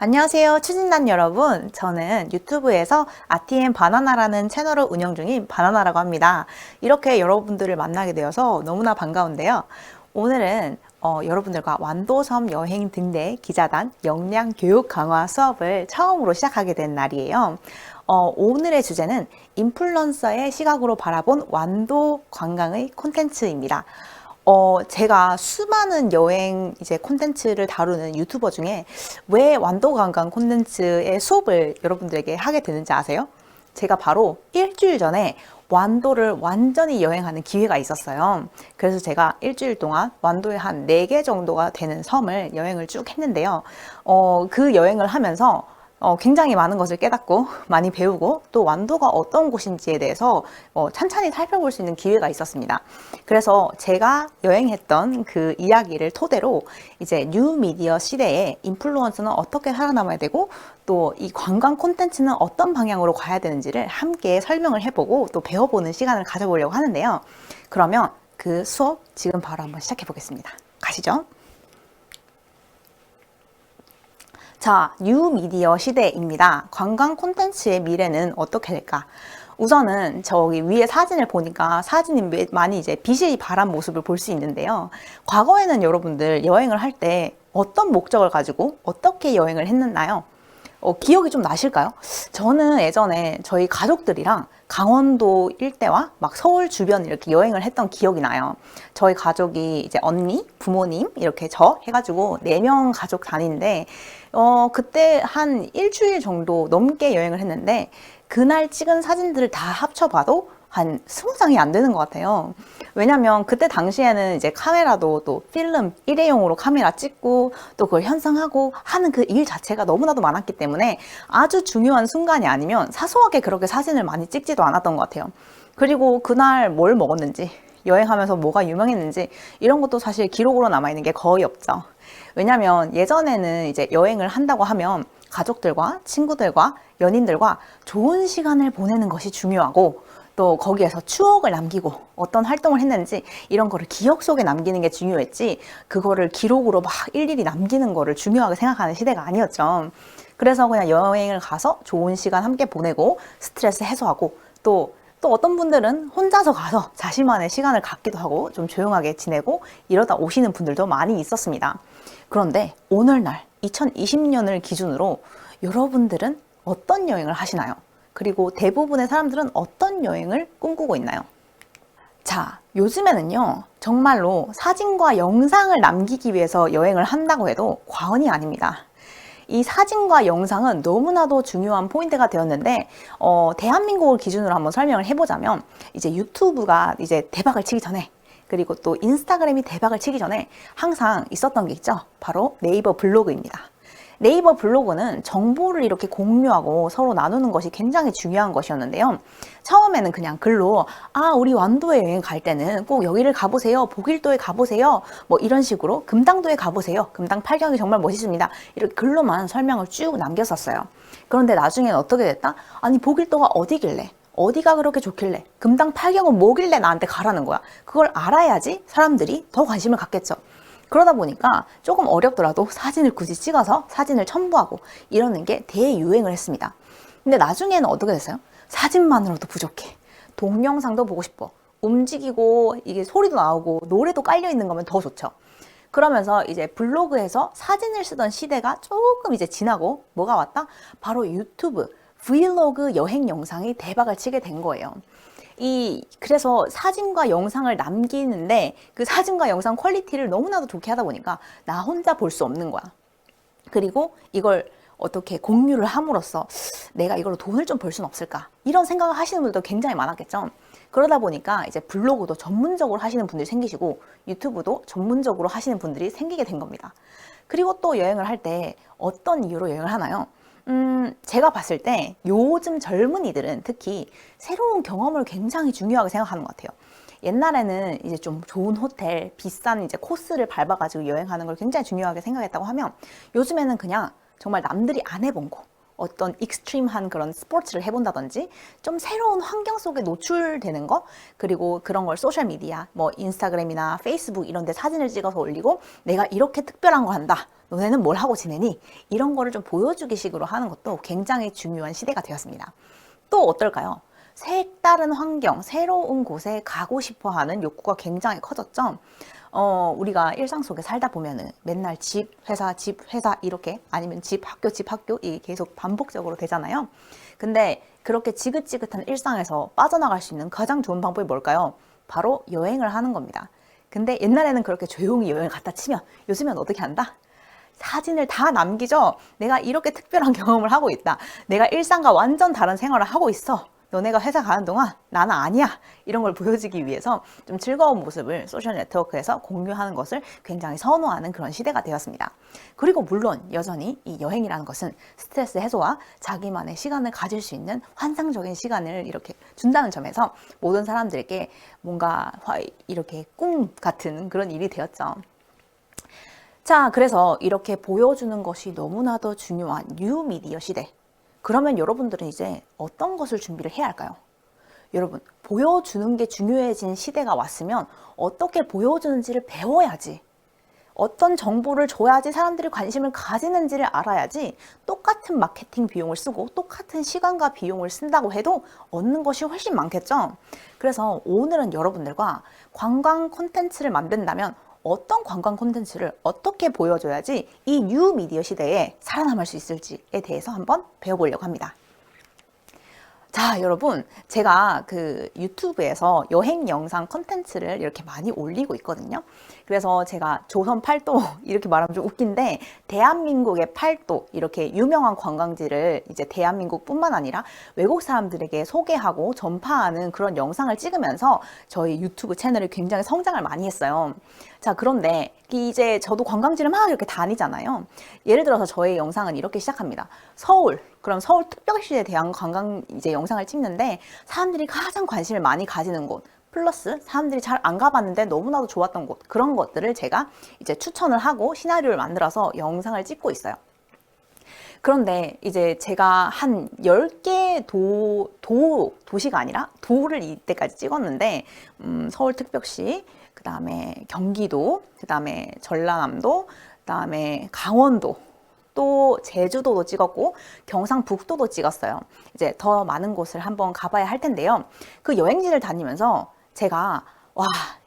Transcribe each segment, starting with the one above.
안녕하세요, 추진단 여러분. 저는 유튜브에서 RTM 바나나라는 채널을 운영 중인 바나나라고 합니다. 이렇게 여러분들을 만나게 되어서 너무나 반가운데요. 오늘은 여러분들과 완도섬 여행 등대 기자단 역량 교육 강화 수업을 처음으로 시작하게 된 날이에요. 오늘의 주제는 인플루언서의 시각으로 바라본 완도 관광의 콘텐츠입니다. 제가 수많은 여행 이제 콘텐츠를 다루는 유튜버 중에 왜 완도 관광 콘텐츠의 수업을 여러분들에게 하게 되는지 아세요? 제가 바로 일주일 전에 완도를 완전히 여행하는 기회가 있었어요. 그래서 제가 일주일 동안 완도에 한 4개 정도가 되는 섬을 여행을 쭉 했는데요. 그 여행을 하면서 굉장히 많은 것을 깨닫고 많이 배우고 또 완도가 어떤 곳인지에 대해서 찬찬히 살펴볼 수 있는 기회가 있었습니다. 그래서 제가 여행했던 그 이야기를 토대로 이제 뉴미디어 시대에 인플루언서는 어떻게 살아남아야 되고 또 이 관광 콘텐츠는 어떤 방향으로 가야 되는지를 함께 설명을 해보고 또 배워보는 시간을 가져보려고 하는데요. 그러면 그 수업 지금 바로 한번 시작해 보겠습니다. 가시죠. 자, 뉴미디어 시대입니다. 관광 콘텐츠의 미래는 어떻게 될까? 우선은 저기 위에 사진을 보니까 사진이 많이 이제 빛이 발한 모습을 볼 수 있는데요. 과거에는 여러분들 여행을 할 때 어떤 목적을 가지고 어떻게 여행을 했나요? 기억이 좀 나실까요? 저는 예전에 저희 가족들이랑 강원도 일대와 막 서울 주변 이렇게 여행을 했던 기억이 나요. 저희 가족이 이제 언니, 부모님 이렇게 저 해가지고 4명 가족 다니는데 그때 한 일주일 정도 넘게 여행을 했는데 그날 찍은 사진들을 다 합쳐봐도 한 20장이 안 되는 것 같아요. 왜냐면 그때 당시에는 이제 카메라도 또 필름 일회용으로 카메라 찍고 또 그걸 현상하고 하는 그 일 자체가 너무나도 많았기 때문에 아주 중요한 순간이 아니면 사소하게 그렇게 사진을 많이 찍지도 않았던 것 같아요. 그리고 그날 뭘 먹었는지, 여행하면서 뭐가 유명했는지 이런 것도 사실 기록으로 남아있는 게 거의 없죠. 왜냐면 예전에는 이제 여행을 한다고 하면 가족들과 친구들과 연인들과 좋은 시간을 보내는 것이 중요하고 또 거기에서 추억을 남기고 어떤 활동을 했는지 이런 거를 기억 속에 남기는 게 중요했지 그거를 기록으로 막 일일이 남기는 거를 중요하게 생각하는 시대가 아니었죠. 그래서 그냥 여행을 가서 좋은 시간 함께 보내고 스트레스 해소하고 또 어떤 분들은 혼자서 가서 자신만의 시간을 갖기도 하고 좀 조용하게 지내고 이러다 오시는 분들도 많이 있었습니다. 그런데 오늘날 2020년을 기준으로 여러분들은 어떤 여행을 하시나요? 그리고 대부분의 사람들은 어떤 여행을 꿈꾸고 있나요? 자, 요즘에는요, 정말로 사진과 영상을 남기기 위해서 여행을 한다고 해도 과언이 아닙니다. 이 사진과 영상은 너무나도 중요한 포인트가 되었는데, 대한민국을 기준으로 한번 설명을 해보자면, 이제 유튜브가 이제 대박을 치기 전에, 그리고 또 인스타그램이 대박을 치기 전에 항상 있었던 게 있죠. 바로 네이버 블로그입니다. 네이버 블로그는 정보를 이렇게 공유하고 서로 나누는 것이 굉장히 중요한 것이었는데요. 처음에는 그냥 글로 우리 완도에 여행 갈 때는 꼭 여기를 가보세요. 보길도에 가보세요. 뭐 이런 식으로 금당도에 가보세요. 금당 팔경이 정말 멋있습니다. 이렇게 글로만 설명을 쭉 남겼었어요. 그런데 나중에는 어떻게 됐다? 아니 보길도가 어디길래? 어디가 그렇게 좋길래? 금당 팔경은 뭐길래 나한테 가라는 거야? 그걸 알아야지 사람들이 더 관심을 갖겠죠. 그러다 보니까 조금 어렵더라도 사진을 굳이 찍어서 사진을 첨부하고 이러는 게 대유행을 했습니다. 근데 나중에는 어떻게 됐어요? 사진만으로도 부족해. 동영상도 보고 싶어. 움직이고 이게 소리도 나오고 노래도 깔려 있는 거면 더 좋죠. 그러면서 이제 블로그에서 사진을 쓰던 시대가 조금 이제 지나고 뭐가 왔다? 바로 유튜브, 브이로그 여행 영상이 대박을 치게 된 거예요. 그래서 사진과 영상을 남기는데 그 사진과 영상 퀄리티를 너무나도 좋게 하다 보니까 나 혼자 볼 수 없는 거야. 그리고 이걸 어떻게 공유를 함으로써 내가 이걸로 돈을 좀 벌 수는 없을까? 이런 생각을 하시는 분들도 굉장히 많았겠죠. 그러다 보니까 이제 블로그도 전문적으로 하시는 분들이 생기시고 유튜브도 전문적으로 하시는 분들이 생기게 된 겁니다. 그리고 또 여행을 할 때 어떤 이유로 여행을 하나요? 제가 봤을 때 요즘 젊은이들은 특히 새로운 경험을 굉장히 중요하게 생각하는 것 같아요. 옛날에는 이제 좀 좋은 호텔, 비싼 이제 코스를 밟아가지고 여행하는 걸 굉장히 중요하게 생각했다고 하면 요즘에는 그냥 정말 남들이 안 해본 거, 어떤 익스트림한 그런 스포츠를 해본다든지 좀 새로운 환경 속에 노출되는 거, 그리고 그런 걸 소셜미디어, 뭐 인스타그램이나 페이스북 이런 데 사진을 찍어서 올리고 내가 이렇게 특별한 걸 한다. 너네는 뭘 하고 지내니? 이런 거를 좀 보여주기 식으로 하는 것도 굉장히 중요한 시대가 되었습니다. 또 어떨까요? 색다른 환경, 새로운 곳에 가고 싶어 하는 욕구가 굉장히 커졌죠. 우리가 일상 속에 살다 보면은 맨날 집, 회사 이렇게 아니면 집, 학교 이게 계속 반복적으로 되잖아요. 근데 그렇게 지긋지긋한 일상에서 빠져나갈 수 있는 가장 좋은 방법이 뭘까요? 바로 여행을 하는 겁니다. 근데 옛날에는 그렇게 조용히 여행을 갔다 치면 요즘엔 어떻게 한다? 사진을 다 남기죠. 내가 이렇게 특별한 경험을 하고 있다. 내가 일상과 완전 다른 생활을 하고 있어. 너네가 회사 가는 동안 나는 아니야. 이런 걸 보여주기 위해서 좀 즐거운 모습을 소셜 네트워크에서 공유하는 것을 굉장히 선호하는 그런 시대가 되었습니다. 그리고 물론 여전히 이 여행이라는 것은 스트레스 해소와 자기만의 시간을 가질 수 있는 환상적인 시간을 이렇게 준다는 점에서 모든 사람들에게 뭔가 이렇게 꿈 같은 그런 일이 되었죠. 자, 그래서 이렇게 보여주는 것이 너무나도 중요한 뉴미디어 시대. 그러면 여러분들은 이제 어떤 것을 준비를 해야 할까요? 여러분, 보여주는 게 중요해진 시대가 왔으면 어떻게 보여주는지를 배워야지. 어떤 정보를 줘야지 사람들이 관심을 가지는지를 알아야지 똑같은 마케팅 비용을 쓰고 똑같은 시간과 비용을 쓴다고 해도 얻는 것이 훨씬 많겠죠? 그래서 오늘은 여러분들과 관광 콘텐츠를 만든다면 어떤 관광 콘텐츠를 어떻게 보여줘야지 이 뉴미디어 시대에 살아남을 수 있을지에 대해서 한번 배워보려고 합니다. 자, 여러분, 제가 그 유튜브에서 여행 영상 콘텐츠를 이렇게 많이 올리고 있거든요. 그래서 제가 조선 팔도 이렇게 말하면 좀 웃긴데 대한민국의 팔도 이렇게 유명한 관광지를 이제 대한민국뿐만 아니라 외국 사람들에게 소개하고 전파하는 그런 영상을 찍으면서 저희 유튜브 채널이 굉장히 성장을 많이 했어요. 자, 그런데 이제 저도 관광지를 막 이렇게 다니잖아요. 예를 들어서 저의 영상은 이렇게 시작합니다. 서울, 그럼 서울 특별시에 대한 관광 이제 영상을 찍는데 사람들이 가장 관심을 많이 가지는 곳, 플러스 사람들이 잘 안 가봤는데 너무나도 좋았던 곳, 그런 것들을 제가 이제 추천을 하고 시나리오를 만들어서 영상을 찍고 있어요. 그런데 이제 제가 한 10개 도시가 아니라 도를 이때까지 찍었는데 서울특별시, 그 다음에 경기도, 그 다음에 전라남도, 그 다음에 강원도, 또 제주도도 찍었고 경상북도도 찍었어요. 이제 더 많은 곳을 한번 가봐야 할 텐데요. 그 여행지를 다니면서 제가 와,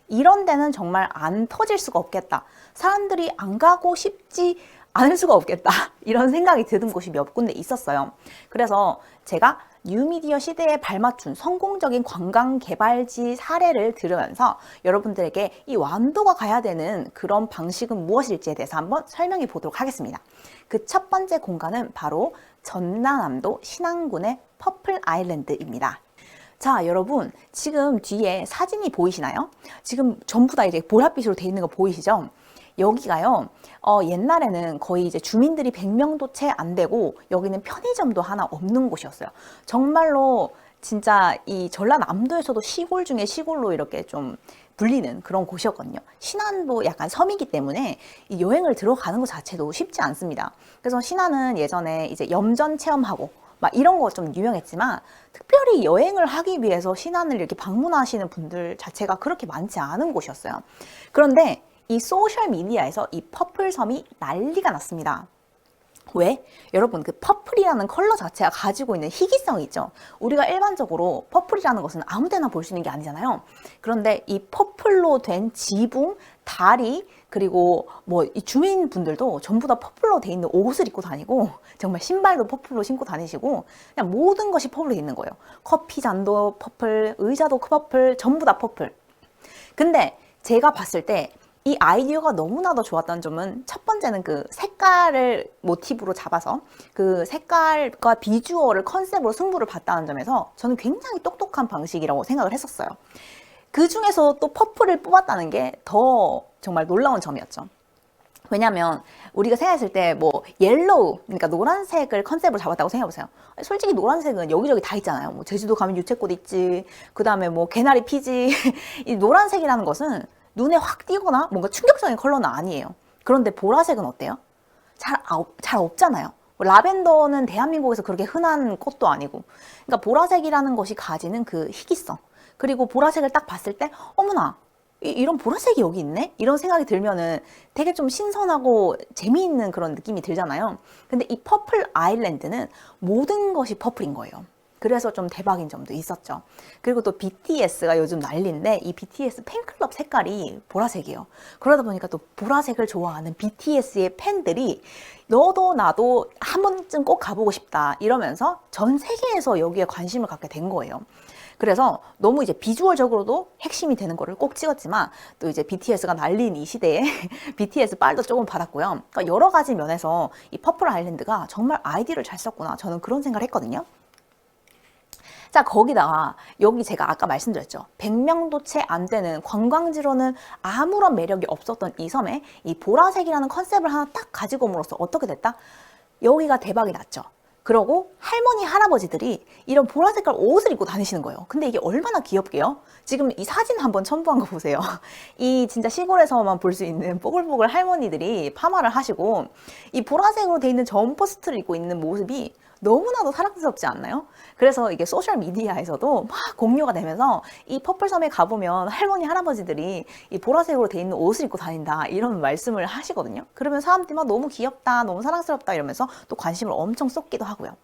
이런 데는 정말 안 터질 수가 없겠다. 사람들이 안 가고 싶지 않을 수가 없겠다. 이런 생각이 드는 곳이 몇 군데 있었어요. 그래서 제가 뉴미디어 시대에 발맞춘 성공적인 관광 개발지 사례를 들으면서 여러분들에게 이 완도가 가야 되는 그런 방식은 무엇일지에 대해서 한번 설명해 보도록 하겠습니다. 그 첫 번째 공간은 바로 전라남도 신안군의 퍼플 아일랜드입니다. 자, 여러분, 지금 뒤에 사진이 보이시나요? 지금 전부 다 이제 보랏빛으로 되어 있는 거 보이시죠? 여기가요, 옛날에는 거의 이제 주민들이 100명도 채 안 되고, 여기는 편의점도 하나 없는 곳이었어요. 정말로 진짜 이 전라남도에서도 시골 중에 시골로 이렇게 좀 불리는 그런 곳이었거든요. 신안도 약간 섬이기 때문에 이 여행을 들어가는 것 자체도 쉽지 않습니다. 그래서 신안은 예전에 이제 염전 체험하고, 막 이런 거 좀 유명했지만 특별히 여행을 하기 위해서 신안을 이렇게 방문하시는 분들 자체가 그렇게 많지 않은 곳이었어요. 그런데 이 소셜 미디어에서 이 퍼플섬이 난리가 났습니다. 왜? 여러분, 그 퍼플이라는 컬러 자체가 가지고 있는 희귀성이 있죠. 우리가 일반적으로 퍼플이라는 것은 아무 데나 볼 수 있는 게 아니잖아요. 그런데 이 퍼플로 된 지붕, 다리, 그리고 뭐 이 주민분들도 전부 다 퍼플로 돼 있는 옷을 입고 다니고 정말 신발도 퍼플로 신고 다니시고 그냥 모든 것이 퍼플로 돼 있는 거예요. 커피 잔도 퍼플, 의자도 퍼플, 전부 다 퍼플. 근데 제가 봤을 때 이 아이디어가 너무나도 좋았던 점은 첫 번째는 그 색깔을 모티브로 잡아서 그 색깔과 비주얼을 컨셉으로 승부를 봤다는 점에서 저는 굉장히 똑똑한 방식이라고 생각을 했었어요. 그 중에서 또 퍼플을 뽑았다는 게 더 정말 놀라운 점이었죠. 왜냐면 우리가 생각했을 때 뭐 옐로우, 그러니까 노란색을 컨셉으로 잡았다고 생각해보세요. 솔직히 노란색은 여기저기 다 있잖아요. 뭐 제주도 가면 유채꽃 있지, 그 다음에 뭐 개나리 피지. 이 노란색이라는 것은 눈에 확 띄거나 뭔가 충격적인 컬러는 아니에요. 그런데 보라색은 어때요? 잘 없잖아요. 라벤더는 대한민국에서 그렇게 흔한 꽃도 아니고. 그러니까 보라색이라는 것이 가지는 그 희귀성. 그리고 보라색을 딱 봤을 때, 어머나, 이런 보라색이 여기 있네? 이런 생각이 들면은 되게 좀 신선하고 재미있는 그런 느낌이 들잖아요. 근데 이 퍼플 아일랜드는 모든 것이 퍼플인 거예요. 그래서 좀 대박인 점도 있었죠. 그리고 또 BTS가 요즘 난리인데 이 BTS 팬클럽 색깔이 보라색이에요. 그러다 보니까 또 보라색을 좋아하는 BTS의 팬들이 너도 나도 한 번쯤 꼭 가보고 싶다 이러면서 전 세계에서 여기에 관심을 갖게 된 거예요. 그래서 너무 이제 비주얼적으로도 핵심이 되는 거를 꼭 찍었지만 또 이제 BTS가 날린 이 시대에 BTS 빨도 조금 받았고요. 그러니까 여러 가지 면에서 이 퍼플 아일랜드가 정말 아이디어를 잘 썼구나. 저는 그런 생각을 했거든요. 자, 거기다가 여기 제가 아까 말씀드렸죠. 100명도 채 안 되는 관광지로는 아무런 매력이 없었던 이 섬에 이 보라색이라는 컨셉을 하나 딱 가지고 옴으로써 어떻게 됐다? 여기가 대박이 났죠. 그러고 할머니, 할아버지들이 이런 보라색깔 옷을 입고 다니시는 거예요. 근데 이게 얼마나 귀엽게요? 지금 이 사진 한번 첨부한 거 보세요. 이 진짜 시골에서만 볼 수 있는 뽀글뽀글 할머니들이 파마를 하시고 이 보라색으로 돼 있는 점퍼스트를 입고 있는 모습이 너무나도 사랑스럽지 않나요? 그래서 이게 소셜 미디어에서도 막 공유가 되면서 이 퍼플섬에 가보면 할머니, 할아버지들이 이 보라색으로 돼 있는 옷을 입고 다닌다 이런 말씀을 하시거든요. 그러면 사람들이 막 너무 귀엽다, 너무 사랑스럽다 이러면서 또 관심을 엄청 쏟기도 하고요.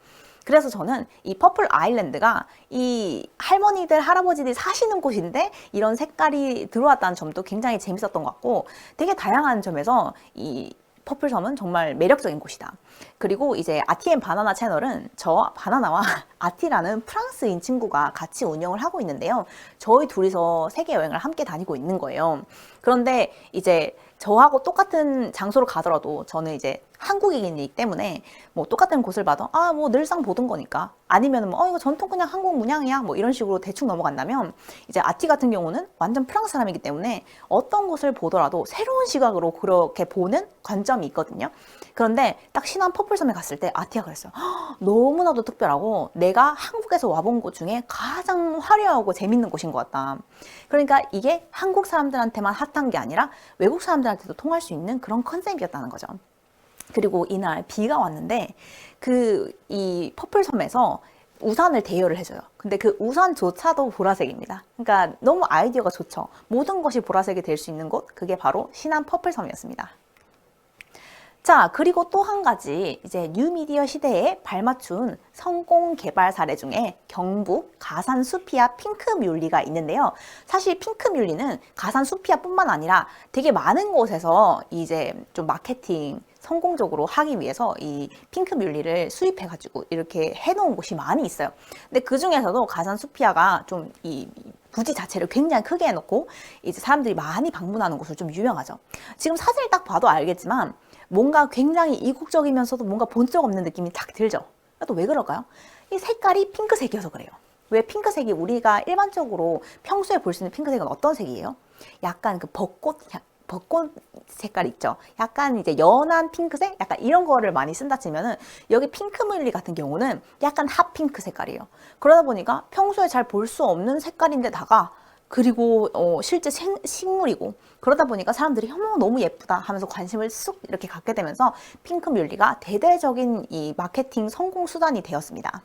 그래서 저는 이 퍼플 아일랜드가 이 할머니들, 할아버지들이 사시는 곳인데 이런 색깔이 들어왔다는 점도 굉장히 재밌었던 것 같고 되게 다양한 점에서 이 퍼플섬은 정말 매력적인 곳이다. 그리고 이제 아티앤 바나나 채널은 저 바나나와 아티라는 프랑스인 친구가 같이 운영을 하고 있는데요. 저희 둘이서 세계 여행을 함께 다니고 있는 거예요. 그런데 이제 저하고 똑같은 장소를 가더라도 저는 이제 한국인이기 때문에 뭐 똑같은 곳을 봐도 뭐 늘상 보던 거니까 아니면은 뭐 이거 전통 그냥 한국 문양이야 뭐 이런 식으로 대충 넘어간다면 이제 아티 같은 경우는 완전 프랑스 사람이기 때문에 어떤 곳을 보더라도 새로운 시각으로 그렇게 보는 관점이 있거든요. 그런데 딱 신안 퍼플섬에 갔을 때 아티가 그랬어요. 너무나도 특별하고 내가 한국에서 와본 곳 중에 가장 화려하고 재밌는 곳인 것 같다. 그러니까 이게 한국 사람들한테만 핫한 게 아니라 외국 사람들한테도 통할 수 있는 그런 컨셉이었다는 거죠. 그리고 이날 비가 왔는데 이 퍼플섬에서 우산을 대여를 해줘요. 근데 그 우산조차도 보라색입니다. 그러니까 너무 아이디어가 좋죠. 모든 것이 보라색이 될 수 있는 곳, 그게 바로 신안 퍼플섬이었습니다. 자, 그리고 또 한 가지 이제 뉴미디어 시대에 발맞춘 성공 개발 사례 중에 경북 가산 수피아 핑크뮬리가 있는데요. 사실 핑크뮬리는 가산 수피아뿐만 아니라 되게 많은 곳에서 이제 좀 마케팅 성공적으로 하기 위해서 이 핑크뮬리를 수입해가지고 이렇게 해놓은 곳이 많이 있어요. 근데 그 중에서도 가산 수피아가 좀 이 부지 자체를 굉장히 크게 해놓고 이제 사람들이 많이 방문하는 곳으로 좀 유명하죠. 지금 사진을 딱 봐도 알겠지만 뭔가 굉장히 이국적이면서도 뭔가 본 적 없는 느낌이 딱 들죠. 또 왜 그럴까요? 이 색깔이 핑크색이어서 그래요. 왜 핑크색이 우리가 일반적으로 평소에 볼 수 있는 핑크색은 어떤 색이에요? 약간 그 벚꽃 색깔 있죠. 약간 이제 연한 핑크색? 약간 이런 거를 많이 쓴다 치면은 여기 핑크뮬리 같은 경우는 약간 핫핑크 색깔이에요. 그러다 보니까 평소에 잘 볼 수 없는 색깔인데다가 그리고 실제 식물이고 그러다 보니까 사람들이 어머 너무 예쁘다 하면서 관심을 쑥 이렇게 갖게 되면서 핑크뮬리가 대대적인 이 마케팅 성공 수단이 되었습니다.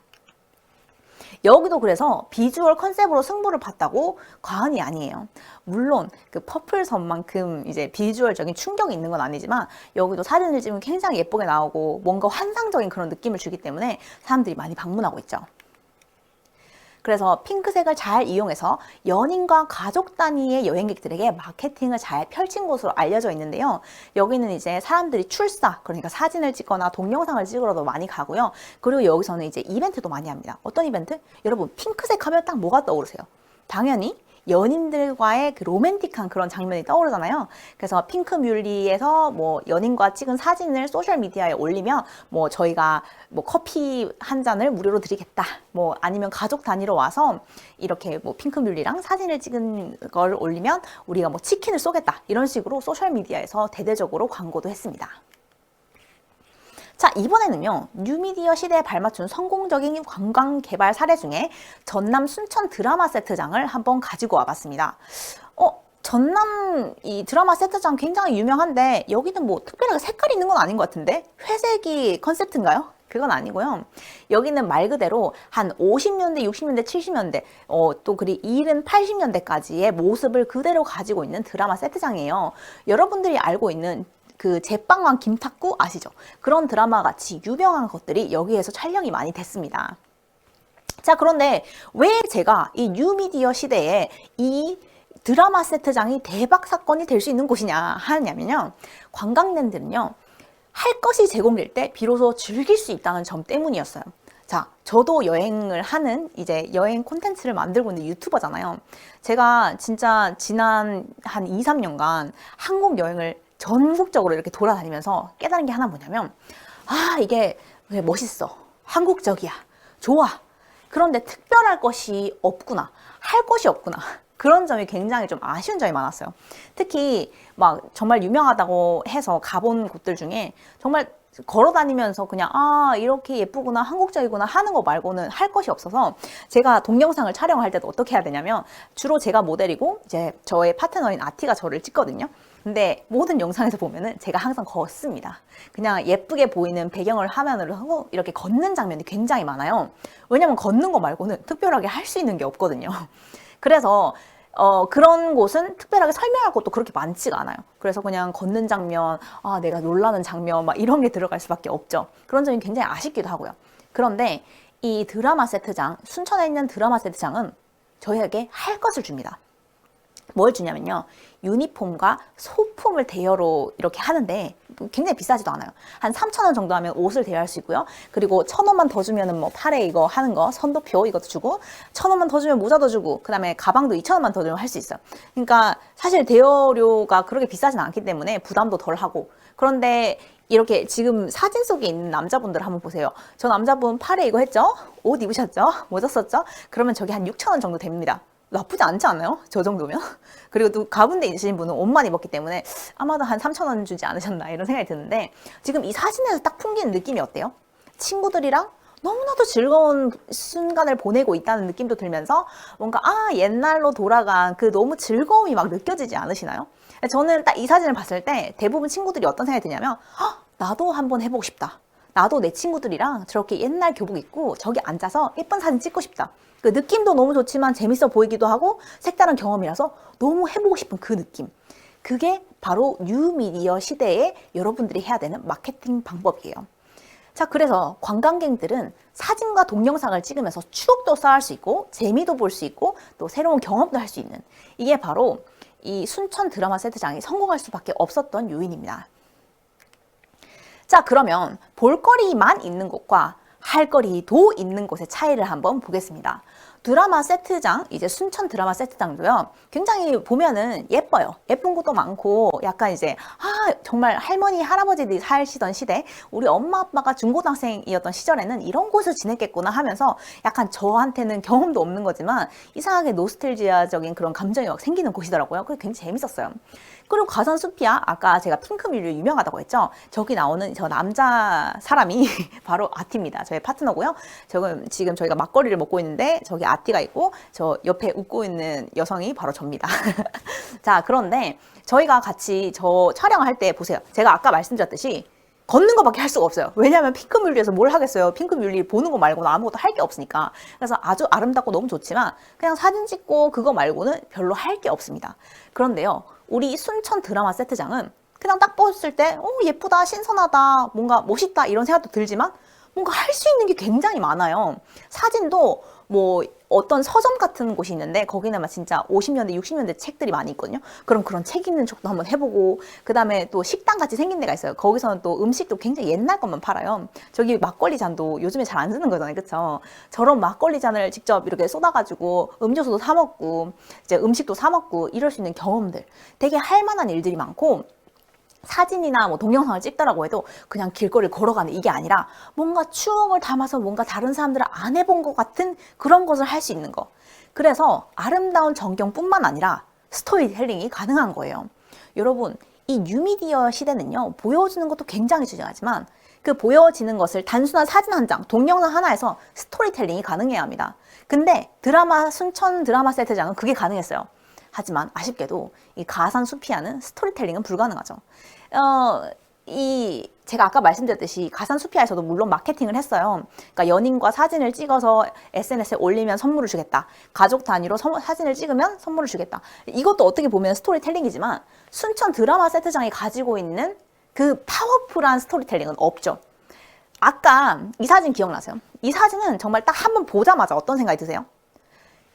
여기도 그래서 비주얼 컨셉으로 승부를 봤다고 과언이 아니에요. 물론 그 퍼플섬만큼 이제 비주얼적인 충격이 있는 건 아니지만 여기도 사진을 찍으면 굉장히 예쁘게 나오고 뭔가 환상적인 그런 느낌을 주기 때문에 사람들이 많이 방문하고 있죠. 그래서 핑크색을 잘 이용해서 연인과 가족 단위의 여행객들에게 마케팅을 잘 펼친 곳으로 알려져 있는데요. 여기는 이제 사람들이 출사, 그러니까 사진을 찍거나 동영상을 찍으러도 많이 가고요. 그리고 여기서는 이제 이벤트도 많이 합니다. 어떤 이벤트? 여러분 핑크색 하면 딱 뭐가 떠오르세요? 당연히 연인들과의 그 로맨틱한 그런 장면이 떠오르잖아요. 그래서 핑크뮬리에서 뭐 연인과 찍은 사진을 소셜 미디어에 올리면 뭐 저희가 뭐 커피 한 잔을 무료로 드리겠다. 뭐 아니면 가족 단위로 와서 이렇게 뭐 핑크뮬리랑 사진을 찍은 걸 올리면 우리가 뭐 치킨을 쏘겠다. 이런 식으로 소셜 미디어에서 대대적으로 광고도 했습니다. 자, 이번에는요, 뉴미디어 시대에 발맞춘 성공적인 관광 개발 사례 중에 전남 순천 드라마 세트장을 한번 가지고 와봤습니다. 전남 이 드라마 세트장 굉장히 유명한데 여기는 뭐 특별하게 색깔이 있는 건 아닌 것 같은데 회색이 컨셉트인가요? 그건 아니고요. 여기는 말 그대로 한 50년대, 60년대, 70년대, 또 그리 70, 80년대까지의 모습을 그대로 가지고 있는 드라마 세트장이에요. 여러분들이 알고 있는 그 제빵왕 김탁구 아시죠? 그런 드라마 같이 유명한 것들이 여기에서 촬영이 많이 됐습니다. 자, 그런데 왜 제가 이 뉴미디어 시대에 이 드라마 세트장이 대박 사건이 될 수 있는 곳이냐 하냐면요. 관광객들은요, 할 것이 제공될 때 비로소 즐길 수 있다는 점 때문이었어요. 자, 저도 여행을 하는 이제 여행 콘텐츠를 만들고 있는 유튜버잖아요. 제가 진짜 지난 한 2, 3년간 한국 여행을 전국적으로 이렇게 돌아다니면서 깨달은 게 하나 뭐냐면, 이게 왜 멋있어. 한국적이야. 좋아. 그런데 특별할 것이 없구나. 할 것이 없구나. 그런 점이 굉장히 좀 아쉬운 점이 많았어요. 특히 막 정말 유명하다고 해서 가본 곳들 중에 정말 걸어 다니면서 그냥 이렇게 예쁘구나, 한국적이구나 하는 거 말고는 할 것이 없어서 제가 동영상을 촬영할 때도 어떻게 해야 되냐면 주로 제가 모델이고 이제 저의 파트너인 아티가 저를 찍거든요. 근데 모든 영상에서 보면은 제가 항상 걷습니다. 그냥 예쁘게 보이는 배경을 화면으로 하고 이렇게 걷는 장면이 굉장히 많아요. 왜냐면 걷는 거 말고는 특별하게 할 수 있는 게 없거든요. 그래서 그런 곳은 특별하게 설명할 것도 그렇게 많지가 않아요. 그래서 그냥 걷는 장면, 내가 놀라는 장면 막 이런 게 들어갈 수밖에 없죠. 그런 점이 굉장히 아쉽기도 하고요. 그런데 이 드라마 세트장, 순천에 있는 드라마 세트장은 저희에게 할 것을 줍니다. 뭘 주냐면요. 유니폼과 소품을 대여로 이렇게 하는데 굉장히 비싸지도 않아요. 한 3,000원 정도 하면 옷을 대여할 수 있고요. 그리고 1,000원만 더 주면은 뭐 팔에 이거 하는 거, 선도표 이것도 주고 1,000원만 더 주면 모자도 주고 그다음에 가방도 2,000원만 더 주면 할 수 있어요. 그러니까 사실 대여료가 그렇게 비싸진 않기 때문에 부담도 덜 하고 그런데 이렇게 지금 사진 속에 있는 남자분들 한번 보세요. 저 남자분 팔에 이거 했죠? 옷 입으셨죠? 모자 썼죠? 그러면 저게 한 6,000원 정도 됩니다. 나쁘지 않지 않나요? 저 정도면? 그리고 또 가본 데 있으신 분은 옷만 입었기 때문에 아마도 한 3,000원 주지 않으셨나 이런 생각이 드는데 지금 이 사진에서 딱 풍기는 느낌이 어때요? 친구들이랑 너무나도 즐거운 순간을 보내고 있다는 느낌도 들면서 뭔가 옛날로 돌아간 그 너무 즐거움이 막 느껴지지 않으시나요? 저는 딱 이 사진을 봤을 때 대부분 친구들이 어떤 생각이 드냐면 나도 한번 해보고 싶다. 나도 내 친구들이랑 저렇게 옛날 교복 입고 저기 앉아서 예쁜 사진 찍고 싶다. 그 느낌도 너무 좋지만 재밌어 보이기도 하고 색다른 경험이라서 너무 해보고 싶은 그 느낌. 그게 바로 뉴미디어 시대에 여러분들이 해야 되는 마케팅 방법이에요. 자, 그래서 관광객들은 사진과 동영상을 찍으면서 추억도 쌓을 수 있고 재미도 볼 수 있고 또 새로운 경험도 할 수 있는 이게 바로 이 순천 드라마 세트장이 성공할 수밖에 없었던 요인입니다. 자, 그러면 볼거리만 있는 곳과 할거리도 있는 곳의 차이를 한번 보겠습니다. 드라마 세트장, 이제 순천 드라마 세트장도요, 굉장히 보면은 예뻐요. 예쁜 곳도 많고, 약간 이제, 정말 할머니, 할아버지들이 사시던 시대, 우리 엄마, 아빠가 중고등학생이었던 시절에는 이런 곳을 지냈겠구나 하면서 약간 저한테는 경험도 없는 거지만, 이상하게 노스텔지아적인 그런 감정이 막 생기는 곳이더라고요. 그게 굉장히 재밌었어요. 그리고 가산숲이야, 아까 제가 핑크뮬리 유명하다고 했죠. 저기 나오는 저 남자 사람이 바로 아티입니다. 저의 파트너고요. 지금 저희가 막걸리를 먹고 있는데 저기 아티가 있고 저 옆에 웃고 있는 여성이 바로 접니다. 자, 그런데 저희가 같이 저 촬영할 때 보세요. 제가 아까 말씀드렸듯이 걷는 거밖에 할 수가 없어요. 왜냐하면 핑크뮬리에서 뭘 하겠어요. 핑크뮬리 보는 거 말고는 아무것도 할 게 없으니까. 그래서 아주 아름답고 너무 좋지만 그냥 사진 찍고 그거 말고는 별로 할 게 없습니다. 그런데요, 우리 순천 드라마 세트장은 그냥 딱 봤을 때 예쁘다, 신선하다, 뭔가 멋있다 이런 생각도 들지만 뭔가 할 수 있는 게 굉장히 많아요. 사진도 뭐 어떤 서점 같은 곳이 있는데 거기는 막 진짜 50년대, 60년대 책들이 많이 있거든요. 그럼 그런 책 읽는 척도 한번 해보고 그 다음에 또 식당 같이 생긴 데가 있어요. 거기서는 또 음식도 굉장히 옛날 것만 팔아요. 저기 막걸리 잔도 요즘에 잘 안 쓰는 거잖아요. 그쵸? 저런 막걸리 잔을 직접 이렇게 쏟아가지고 음료수도 사 먹고 이제 음식도 사 먹고 이럴 수 있는 경험들, 되게 할 만한 일들이 많고 사진이나 뭐 동영상을 찍더라고 해도 그냥 길거리를 걸어가는 이게 아니라 뭔가 추억을 담아서 뭔가 다른 사람들은 안 해본 것 같은 그런 것을 할 수 있는 거. 그래서 아름다운 전경뿐만 아니라 스토리텔링이 가능한 거예요. 여러분, 이 뉴미디어 시대는요, 보여주는 것도 굉장히 중요하지만 그 보여지는 것을 단순한 사진 한 장, 동영상 하나에서 스토리텔링이 가능해야 합니다. 근데 순천 드라마 세트장은 그게 가능했어요. 하지만 아쉽게도 이 가산 수피아는 스토리텔링은 불가능하죠. 제가 아까 말씀드렸듯이 가산수피아에서도 물론 마케팅을 했어요. 그러니까 연인과 사진을 찍어서 SNS에 올리면 선물을 주겠다. 가족 단위로 사진을 찍으면 선물을 주겠다. 이것도 어떻게 보면 스토리텔링이지만 순천 드라마 세트장이 가지고 있는 그 파워풀한 스토리텔링은 없죠. 아까 이 사진 기억나세요? 이 사진은 정말 딱 한 번 보자마자 어떤 생각이 드세요?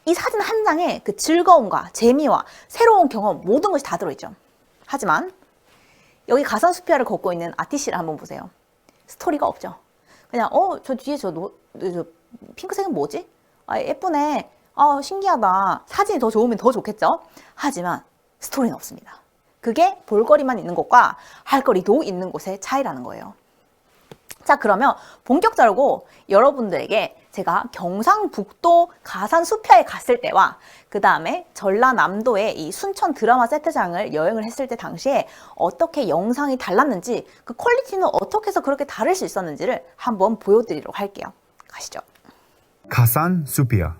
이 사진 한 장에 그 즐거움과 재미와 새로운 경험 모든 것이 다 들어있죠. 하지만 여기 가산수피아를 걷고 있는 아티씨를 한번 보세요. 스토리가 없죠. 그냥 저 뒤에 저 핑크색은 뭐지? 아, 예쁘네. 신기하다. 사진이 더 좋으면 더 좋겠죠. 하지만 스토리는 없습니다. 그게 볼거리만 있는 곳과 할거리도 있는 곳의 차이라는 거예요. 자, 그러면 본격적으로 여러분들에게 제가 경상북도 가산수피아에 갔을 때와 그 다음에 전라남도의 이 순천 드라마 세트장을 여행을 했을 때 당시에 어떻게 영상이 달랐는지, 그 퀄리티는 어떻게 해서 그렇게 다를 수 있었는지를 한번 보여드리도록 할게요. 가시죠. 가산수피아.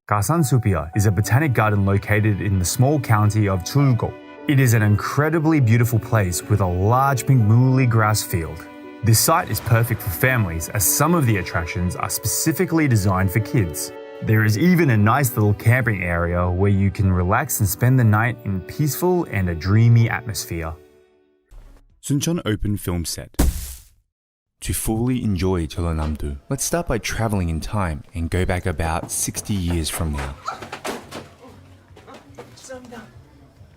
Gasansupiya is a botanic garden located in the small county of Tulgo. It is an incredibly beautiful place with a large pink muuli grass field. This site is perfect for families as some of the attractions are specifically designed for kids. There is even a nice little camping area where you can relax and spend the night in peaceful and a dreamy atmosphere. Suncheon Open Film Set. To fully enjoy Jeollanam-do, let's start by traveling in time and go back about 60 years from now.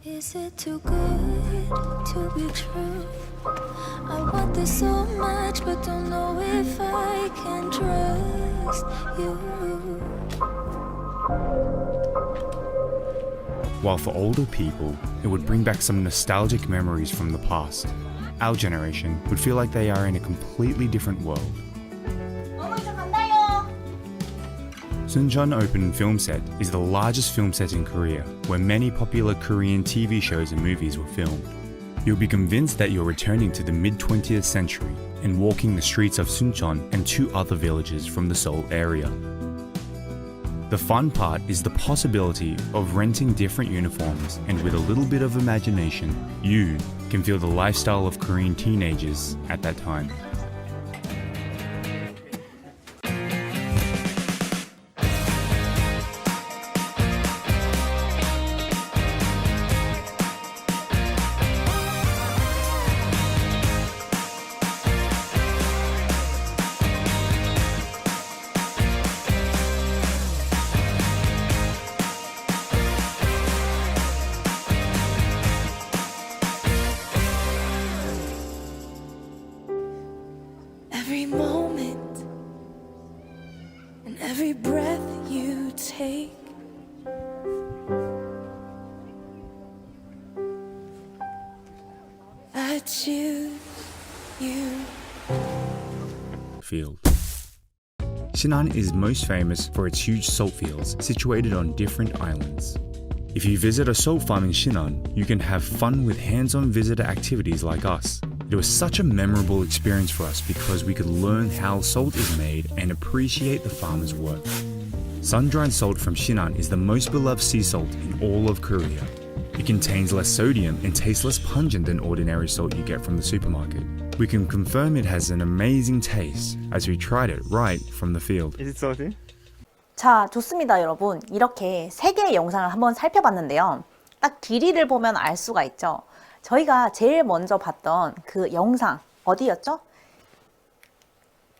Is it too good to be true? I want this so much, but don't know if I can trust you. While for older people, it would bring back some nostalgic memories from the past, our generation would feel like they are in a completely different world. Suncheon Open Film Set is the largest film set in Korea, where many popular Korean TV shows and movies were filmed. You'll be convinced that you're returning to the mid-20th century and walking the streets of Suncheon and two other villages from the Seoul area. The fun part is the possibility of renting different uniforms, and with a little bit of imagination, you can feel the lifestyle of Korean teenagers at that time. Every moment and every breath you take, I choose you. Field. Sinan is most famous for its huge salt fields situated on different islands. If you visit a salt farm in Sinan, you can have fun with hands-on visitor activities like us. It was such a memorable experience for us because we could learn how salt is made and appreciate the farmers' work. Sun-dried salt from Sinan is the most beloved sea salt in all of Korea. It contains less sodium and tastes less pungent than ordinary salt you get from the supermarket. We can confirm it has an amazing taste as we tried it right from the field. Is it salty? 자, 좋습니다, 여러분. 이렇게 세 개의 영상을 한번 살펴봤는데요. 딱 길이를 보면 알 수가 있죠. 저희가 제일 먼저 봤던 그 영상 어디였죠?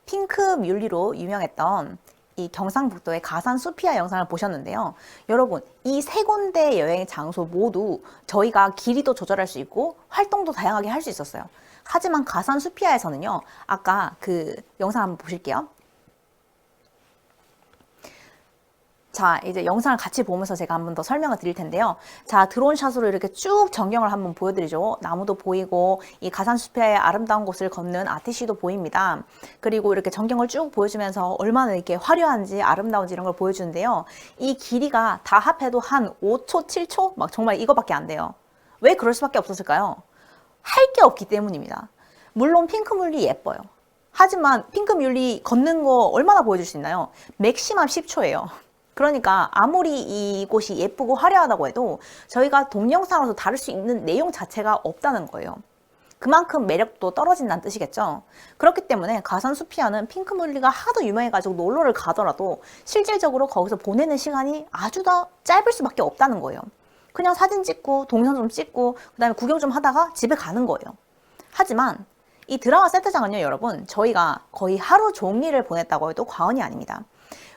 핑크 뮬리로 유명했던 이 경상북도의 가산수피아 영상을 보셨는데요. 여러분, 이 세 군데 여행 장소 모두 저희가 길이도 조절할 수 있고 활동도 다양하게 할 수 있었어요. 하지만 가산수피아에서는요, 아까 그 영상 한번 보실게요. 자, 이제 영상을 같이 보면서 제가 한번 더 설명을 드릴 텐데요. 자, 드론샷으로 이렇게 쭉 전경을 한번 보여드리죠. 나무도 보이고 이 가산수피아의 아름다운 곳을 걷는 아티시도 보입니다. 그리고 이렇게 전경을 쭉 보여주면서 얼마나 이렇게 화려한지 아름다운지 이런 걸 보여주는데요. 이 길이가 다 합해도 한 5초, 7초? 막 정말 이거밖에 안 돼요. 왜 그럴 수밖에 없었을까요? 할 게 없기 때문입니다. 물론 핑크뮬리 예뻐요. 하지만 핑크뮬리 걷는 거 얼마나 보여줄 수 있나요? 맥시멈 10초예요. 그러니까 아무리 이곳이 예쁘고 화려하다고 해도 저희가 동영상으로서 다룰 수 있는 내용 자체가 없다는 거예요. 그만큼 매력도 떨어진다는 뜻이겠죠. 그렇기 때문에 가산 수피아는 핑크뮬리가 하도 유명해가지고 놀러를 가더라도 실질적으로 거기서 보내는 시간이 아주 더 짧을 수밖에 없다는 거예요. 그냥 사진 찍고 동영상 좀 찍고 그 다음에 구경 좀 하다가 집에 가는 거예요. 하지만 이 드라마 세트장은요, 여러분, 저희가 거의 하루 종일을 보냈다고 해도 과언이 아닙니다.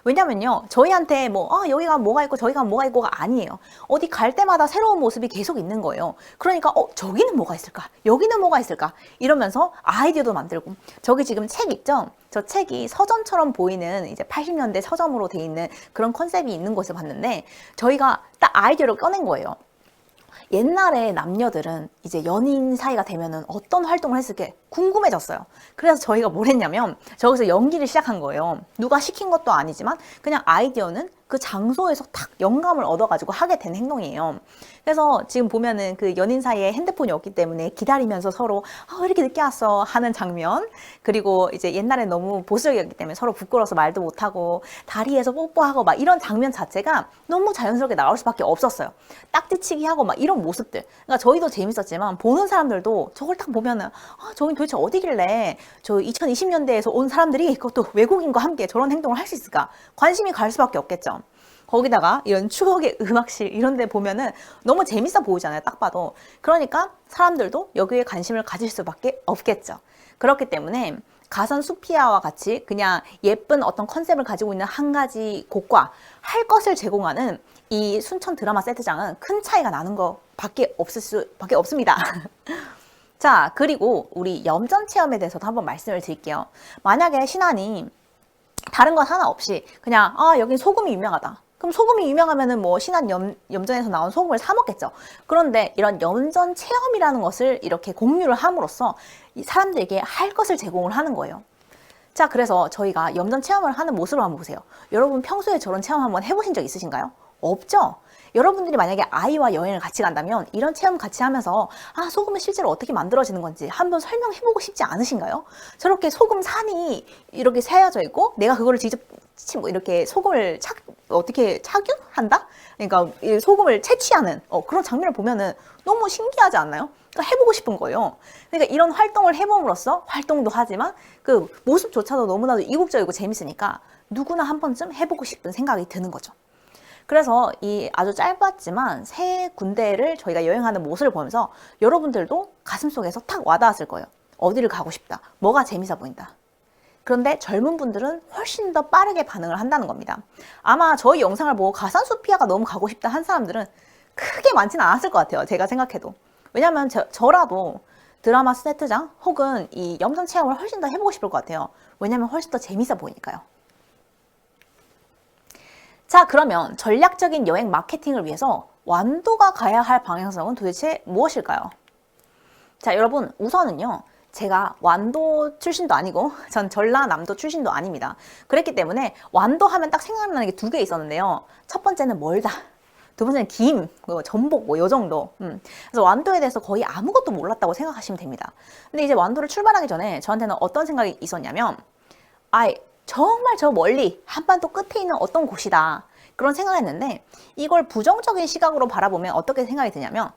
왜냐면요, 저희한테 여기가 뭐가 있고 저기가 뭐가 있고가 아니에요. 어디 갈 때마다 새로운 모습이 계속 있는 거예요. 그러니까 저기는 뭐가 있을까? 여기는 뭐가 있을까? 이러면서 아이디어도 만들고. 저기 지금 책 있죠? 저 책이 서점처럼 보이는 이제 80년대 서점으로 돼 있는 그런 컨셉이 있는 곳을 봤는데 저희가 딱 아이디어를 꺼낸 거예요. 옛날에 남녀들은 이제 연인 사이가 되면은 어떤 활동을 했을까 궁금해졌어요. 그래서 저희가 뭘 했냐면 저기서 연기를 시작한 거예요. 누가 시킨 것도 아니지만 그냥 아이디어는 그 장소에서 딱 영감을 얻어가지고 하게 된 행동이에요. 그래서 지금 보면은 그 연인 사이에 핸드폰이 없기 때문에 기다리면서 서로 왜 이렇게 늦게 왔어 하는 장면, 그리고 이제 옛날에 너무 보수적이었기 때문에 서로 부끄러워서 말도 못하고 다리에서 뽀뽀하고 막 이런 장면 자체가 너무 자연스럽게 나올 수밖에 없었어요. 딱지치기 하고 막 이런 모습들. 그러니까 저희도 재밌었지만 보는 사람들도 저걸 딱 보면은 저긴 도대체 어디길래 저 2020년대에서 온 사람들이 그것도 외국인과 함께 저런 행동을 할 수 있을까? 관심이 갈 수밖에 없겠죠. 거기다가 이런 추억의 음악실 이런 데 보면은 너무 재밌어 보이잖아요, 딱 봐도. 그러니까 사람들도 여기에 관심을 가질 수밖에 없겠죠. 그렇기 때문에 가산 수피아와 같이 그냥 예쁜 어떤 컨셉을 가지고 있는 한 가지 곳과 할 것을 제공하는 이 순천 드라마 세트장은 큰 차이가 나는 것밖에 없습니다. 자, 그리고 우리 염전 체험에 대해서도 한번 말씀을 드릴게요. 만약에 신안이 다른 건 하나 없이 그냥 여긴 소금이 유명하다. 그럼 소금이 유명하면은 뭐 신안 염전에서 나온 소금을 사 먹겠죠. 그런데 이런 염전 체험이라는 것을 이렇게 공유를 함으로써 이 사람들에게 할 것을 제공을 하는 거예요. 자, 그래서 저희가 염전 체험을 하는 모습을 한번 보세요. 여러분 평소에 저런 체험 한번 해보신 적 있으신가요? 없죠? 여러분들이 만약에 아이와 여행을 같이 간다면 이런 체험 같이 하면서 소금은 실제로 어떻게 만들어지는 건지 한번 설명해보고 싶지 않으신가요? 저렇게 소금 산이 이렇게 세워져 있고 내가 그거를 직접 이렇게 소금을 어떻게 착용한다? 그러니까 이 소금을 채취하는 그런 장면을 보면은 너무 신기하지 않나요? 그러니까 해보고 싶은 거예요. 그러니까 이런 활동을 해봄으로써 활동도 하지만 그 모습조차도 너무나도 이국적이고 재밌으니까 누구나 한 번쯤 해보고 싶은 생각이 드는 거죠. 그래서 이 아주 짧았지만 세 군데를 저희가 여행하는 모습을 보면서 여러분들도 가슴속에서 탁 와닿았을 거예요. 어디를 가고 싶다. 뭐가 재밌어 보인다. 그런데 젊은 분들은 훨씬 더 빠르게 반응을 한다는 겁니다. 아마 저희 영상을 보고 가산 수피아가 너무 가고 싶다 한 사람들은 크게 많지는 않았을 것 같아요. 제가 생각해도. 왜냐면 저라도 드라마 세트장 혹은 이 염전 체험을 훨씬 더 해보고 싶을 것 같아요. 왜냐면 훨씬 더 재밌어 보이니까요. 자, 그러면 전략적인 여행 마케팅을 위해서 완도가 가야 할 방향성은 도대체 무엇일까요? 자, 여러분 우선은요. 제가 완도 출신도 아니고 전 전라남도 출신도 아닙니다. 그랬기 때문에 완도 하면 딱 생각나는 게 두 개 있었는데요. 첫 번째는 멀다. 두 번째는 김, 전복 요 정도. 그래서 완도에 대해서 거의 아무것도 몰랐다고 생각하시면 됩니다. 근데 이제 완도를 출발하기 전에 저한테는 어떤 생각이 있었냐면 정말 저 멀리 한반도 끝에 있는 어떤 곳이다. 그런 생각을 했는데 이걸 부정적인 시각으로 바라보면 어떻게 생각이 드냐면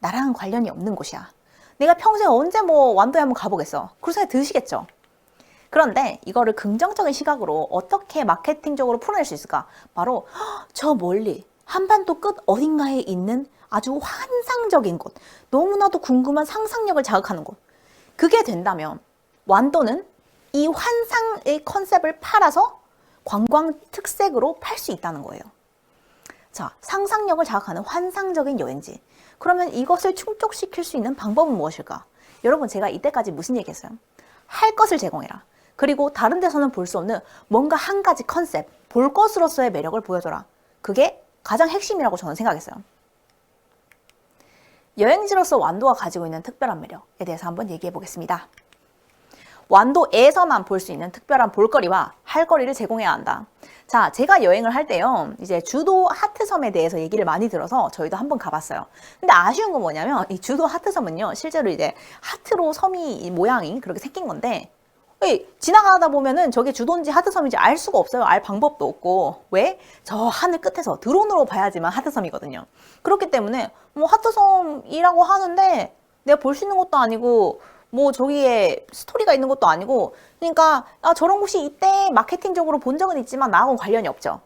나랑 관련이 없는 곳이야. 내가 평소에 언제 완도에 한번 가보겠어. 그런 생각이 드시겠죠. 그런데 이거를 긍정적인 시각으로 어떻게 마케팅적으로 풀어낼 수 있을까? 바로 저 멀리 한반도 끝 어딘가에 있는 아주 환상적인 곳, 너무나도 궁금한 상상력을 자극하는 곳. 그게 된다면 완도는 이 환상의 컨셉을 팔아서 관광 특색으로 팔 수 있다는 거예요. 자, 상상력을 자극하는 환상적인 여행지. 그러면 이것을 충족시킬 수 있는 방법은 무엇일까? 여러분, 제가 이때까지 무슨 얘기했어요? 할 것을 제공해라. 그리고 다른 데서는 볼 수 없는 뭔가 한 가지 컨셉, 볼 것으로서의 매력을 보여줘라. 그게 가장 핵심이라고 저는 생각했어요. 여행지로서 완도가 가지고 있는 특별한 매력에 대해서 한번 얘기해 보겠습니다. 완도에서만 볼 수 있는 특별한 볼거리와 할거리를 제공해야 한다. 자, 제가 여행을 할 때요, 이제 주도 하트섬에 대해서 얘기를 많이 들어서 저희도 한번 가봤어요. 근데 아쉬운 건 뭐냐면, 이 주도 하트섬은요, 실제로 이제 하트로 섬이 모양이 그렇게 생긴 건데, 지나가다 보면은 저게 주도인지 하트섬인지 알 수가 없어요. 알 방법도 없고. 왜? 저 하늘 끝에서 드론으로 봐야지만 하트섬이거든요. 그렇기 때문에 하트섬이라고 하는데 내가 볼 수 있는 것도 아니고 뭐 저기에 스토리가 있는 것도 아니고 그러니까 저런 곳이 이때 마케팅적으로 본 적은 있지만 나하고는 관련이 없죠.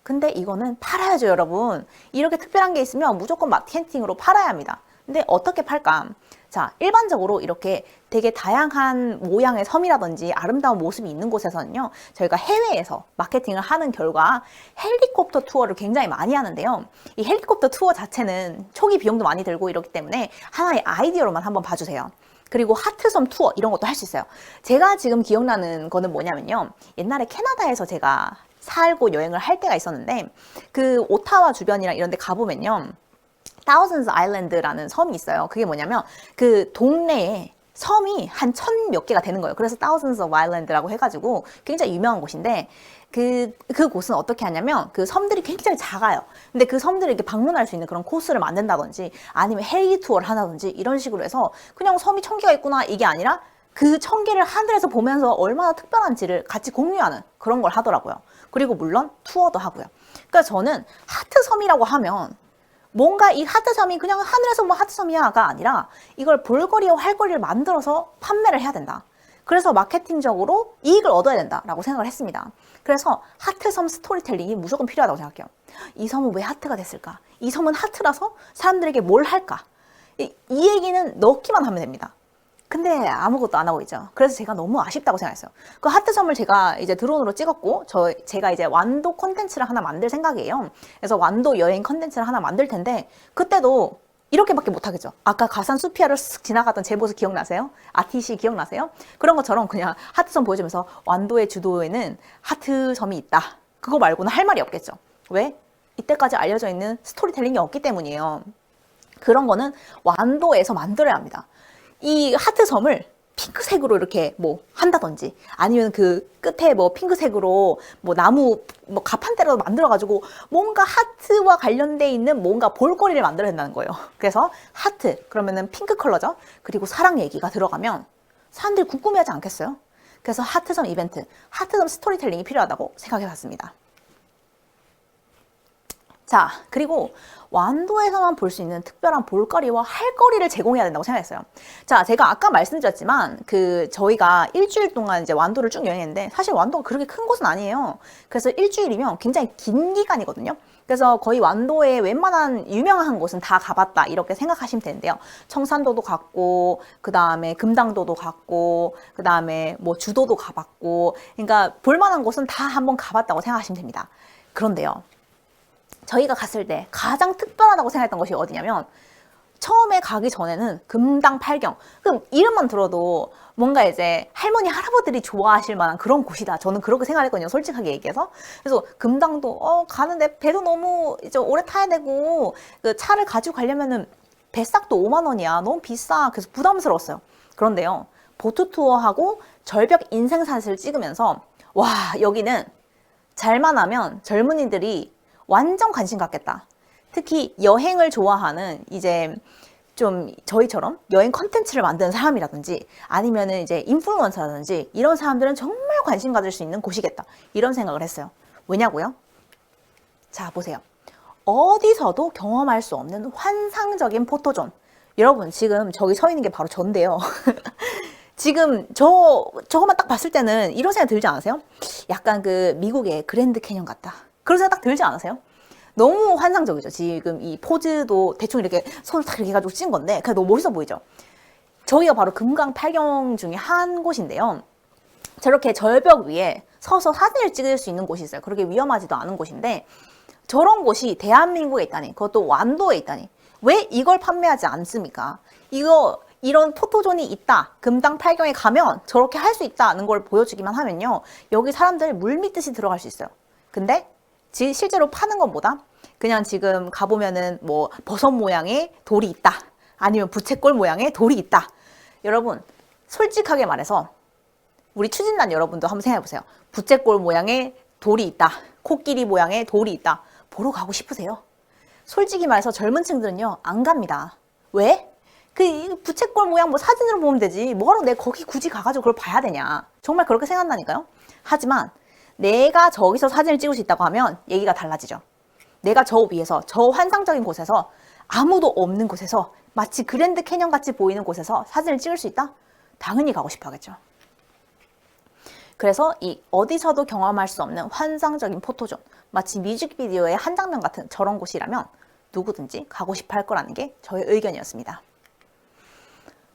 근데 이거는 팔아야죠, 여러분. 이렇게 특별한 게 있으면 무조건 마케팅으로 팔아야 합니다. 근데 어떻게 팔까? 자, 일반적으로 이렇게 되게 다양한 모양의 섬이라든지 아름다운 모습이 있는 곳에서는요, 저희가 해외에서 마케팅을 하는 결과 헬리콥터 투어를 굉장히 많이 하는데요. 이 헬리콥터 투어 자체는 초기 비용도 많이 들고 이렇기 때문에 하나의 아이디어로만 한번 봐주세요. 그리고 하트섬 투어 이런 것도 할 수 있어요. 제가 지금 기억나는 거는 뭐냐면요. 옛날에 캐나다에서 제가 살고 여행을 할 때가 있었는데 그 오타와 주변이랑 이런 데 가보면요. Thousands Island라는 섬이 있어요. 그게 뭐냐면 그 동네에 섬이 한 1000 몇 개가 되는 거예요. 그래서 Thousands of Island라고 해가지고 굉장히 유명한 곳인데 그 곳은 어떻게 하냐면 그 섬들이 굉장히 작아요. 근데 그 섬들을 이렇게 방문할 수 있는 그런 코스를 만든다든지 아니면 헬기 투어를 하다든지 이런 식으로 해서 그냥 섬이 1000개가 있구나 이게 아니라 그 1000개를 하늘에서 보면서 얼마나 특별한지를 같이 공유하는 그런 걸 하더라고요. 그리고 물론 투어도 하고요. 그러니까 저는 하트섬이라고 하면 뭔가 이 하트섬이 그냥 하늘에서 뭐 하트섬이야가 아니라 이걸 볼거리와 할거리를 만들어서 판매를 해야 된다. 그래서 마케팅적으로 이익을 얻어야 된다라고 생각을 했습니다. 그래서 하트섬 스토리텔링이 무조건 필요하다고 생각해요. 이 섬은 왜 하트가 됐을까? 이 섬은 하트라서 사람들에게 뭘 할까? 이 얘기는 넣기만 하면 됩니다. 근데 아무것도 안 하고 있죠. 그래서 제가 너무 아쉽다고 생각했어요. 그 하트섬을 제가 이제 드론으로 찍었고, 제가 이제 완도 콘텐츠를 하나 만들 생각이에요. 그래서 완도 여행 콘텐츠를 하나 만들 텐데, 그때도 이렇게밖에 못하겠죠. 아까 가산 수피아를 쓱 지나갔던 제 모습 기억나세요? 아티시 기억나세요? 그런 것처럼 그냥 하트섬 보여주면서 완도의 주도에는 하트섬이 있다. 그거 말고는 할 말이 없겠죠. 왜? 이때까지 알려져 있는 스토리텔링이 없기 때문이에요. 그런 거는 완도에서 만들어야 합니다. 이 하트섬을 핑크색으로 이렇게 뭐 한다든지 아니면 그 끝에 뭐 핑크색으로 뭐 나무 뭐 가판대라도 만들어가지고 뭔가 하트와 관련돼 있는 뭔가 볼거리를 만들어야 된다는 거예요. 그래서 하트 그러면은 핑크 컬러죠. 그리고 사랑 얘기가 들어가면 사람들이 궁금해하지 않겠어요? 그래서 하트섬 이벤트, 하트섬 스토리텔링이 필요하다고 생각해봤습니다. 자, 그리고 완도에서만 볼 수 있는 특별한 볼거리와 할거리를 제공해야 된다고 생각했어요. 자, 제가 아까 말씀드렸지만 저희가 일주일 동안 이제 완도를 쭉 여행했는데 사실 완도가 그렇게 큰 곳은 아니에요. 그래서 일주일이면 굉장히 긴 기간이거든요. 그래서 거의 완도의 웬만한 유명한 곳은 다 가봤다 이렇게 생각하시면 되는데요. 청산도도 갔고 그 다음에 금당도도 갔고 그 다음에 뭐 주도도 가봤고 그러니까 볼만한 곳은 다 한번 가봤다고 생각하시면 됩니다. 그런데요. 저희가 갔을 때 가장 특별하다고 생각했던 것이 어디냐면 처음에 가기 전에는 금당 팔경. 그럼 이름만 들어도 뭔가 이제 할머니 할아버들이 좋아하실 만한 그런 곳이다. 저는 그렇게 생각했거든요. 솔직하게 얘기해서. 그래서 금당도 가는데 배도 너무 이제 오래 타야 되고 그 차를 가지고 가려면은 배싹도 5만 원이야. 너무 비싸. 그래서 부담스러웠어요. 그런데요. 보트 투어하고 절벽 인생샷을 찍으면서 와, 여기는 잘만 하면 젊은이들이 완전 관심 갖겠다. 특히 여행을 좋아하는 이제 좀 저희처럼 여행 컨텐츠를 만드는 사람이라든지 아니면은 이제 인플루언서라든지 이런 사람들은 정말 관심 가질 수 있는 곳이겠다. 이런 생각을 했어요. 왜냐고요? 자, 보세요. 어디서도 경험할 수 없는 환상적인 포토존. 여러분, 지금 저기 서 있는 게 바로 전데요. 지금 저거만 딱 봤을 때는 이런 생각 들지 않으세요? 약간 그 미국의 그랜드 캐년 같다. 그런 생각 딱 들지 않으세요? 너무 환상적이죠. 지금 이 포즈도 대충 이렇게 손을 딱 이렇게 해가지고 찍은 건데 그냥 너무 멋있어 보이죠. 저기가 바로 금강 팔경 중에 한 곳인데요. 저렇게 절벽 위에 서서 사진을 찍을 수 있는 곳이 있어요. 그렇게 위험하지도 않은 곳인데 저런 곳이 대한민국에 있다니, 그것도 완도에 있다니 왜 이걸 판매하지 않습니까? 이런 포토존이 있다. 금당 팔경에 가면 저렇게 할 수 있다는 걸 보여주기만 하면요. 여기 사람들 물밀듯이 들어갈 수 있어요. 근데 실제로 파는 것보다 그냥 지금 가보면은 뭐 버섯 모양의 돌이 있다. 아니면 부채꼴 모양의 돌이 있다. 여러분, 솔직하게 말해서 우리 추진단 여러분도 한번 생각해보세요. 부채꼴 모양의 돌이 있다. 코끼리 모양의 돌이 있다. 보러 가고 싶으세요? 솔직히 말해서 젊은 층들은요, 안 갑니다. 왜? 그 부채꼴 모양 뭐 사진으로 보면 되지. 뭐하러 내가 거기 굳이 가가지고 그걸 봐야 되냐. 정말 그렇게 생각한다니까요. 하지만 내가 저기서 사진을 찍을 수 있다고 하면 얘기가 달라지죠. 내가 저 위에서 저 환상적인 곳에서 아무도 없는 곳에서 마치 그랜드 캐년 같이 보이는 곳에서 사진을 찍을 수 있다? 당연히 가고 싶어 하겠죠. 그래서 이 어디서도 경험할 수 없는 환상적인 포토존, 마치 뮤직비디오의 한 장면 같은 저런 곳이라면 누구든지 가고 싶어 할 거라는 게 저의 의견이었습니다.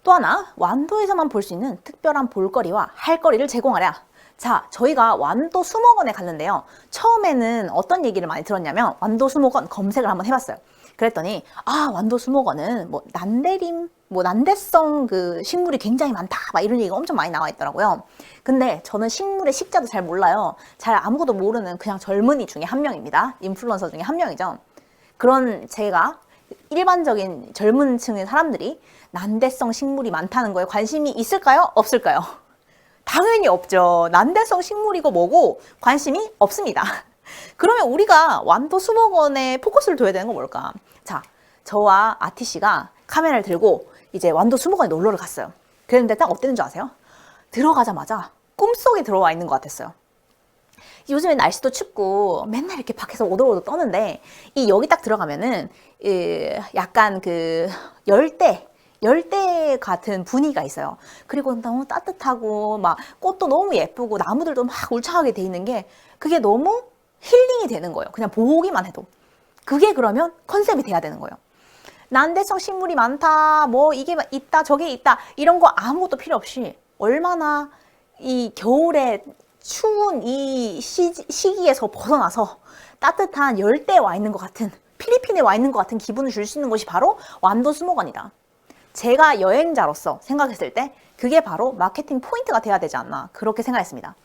또 하나, 완도에서만 볼 수 있는 특별한 볼거리와 할거리를 제공하랴. 자, 저희가 완도 수목원에 갔는데요. 처음에는 어떤 얘기를 많이 들었냐면 완도 수목원 검색을 한번 해봤어요. 그랬더니 완도 수목원은 뭐 난대림, 뭐 난대성 그 식물이 굉장히 많다, 막 이런 얘기가 엄청 많이 나와 있더라고요. 근데 저는 식물의 식자도 잘 몰라요. 잘 아무것도 모르는 그냥 젊은이 중에 한 명입니다. 인플루언서 중에 한 명이죠. 그런 제가 일반적인 젊은 층의 사람들이 난대성 식물이 많다는 거에 관심이 있을까요? 없을까요? 당연히 없죠. 난대성 식물이고 뭐고 관심이 없습니다. 그러면 우리가 완도 수목원에 포커스를 둬야 되는 건 뭘까? 자, 저와 아티 씨가 카메라를 들고 이제 완도 수목원에 놀러를 갔어요. 그랬는데 딱 어땠는 줄 아세요? 들어가자마자 꿈속에 들어와 있는 것 같았어요. 요즘에 날씨도 춥고 맨날 이렇게 밖에서 오돌오돌 떠는데 이 여기 딱 들어가면은 약간 그 열대 같은 분위기가 있어요. 그리고 너무 따뜻하고 막 꽃도 너무 예쁘고 나무들도 막 울창하게 돼 있는 게 그게 너무 힐링이 되는 거예요. 그냥 보기만 해도. 그게 그러면 컨셉이 돼야 되는 거예요. 난대성 식물이 많다, 뭐 이게 있다, 저게 있다, 이런 거 아무것도 필요 없이 얼마나 이 겨울에 추운 이 시기에서 벗어나서 따뜻한 열대에 와 있는 것 같은, 필리핀에 와 있는 것 같은 기분을 줄 수 있는 곳이 바로 완도 수목원이다. 제가 여행자로서 생각했을 때 그게 바로 마케팅 포인트가 돼야 되지 않나, 그렇게 생각했습니다.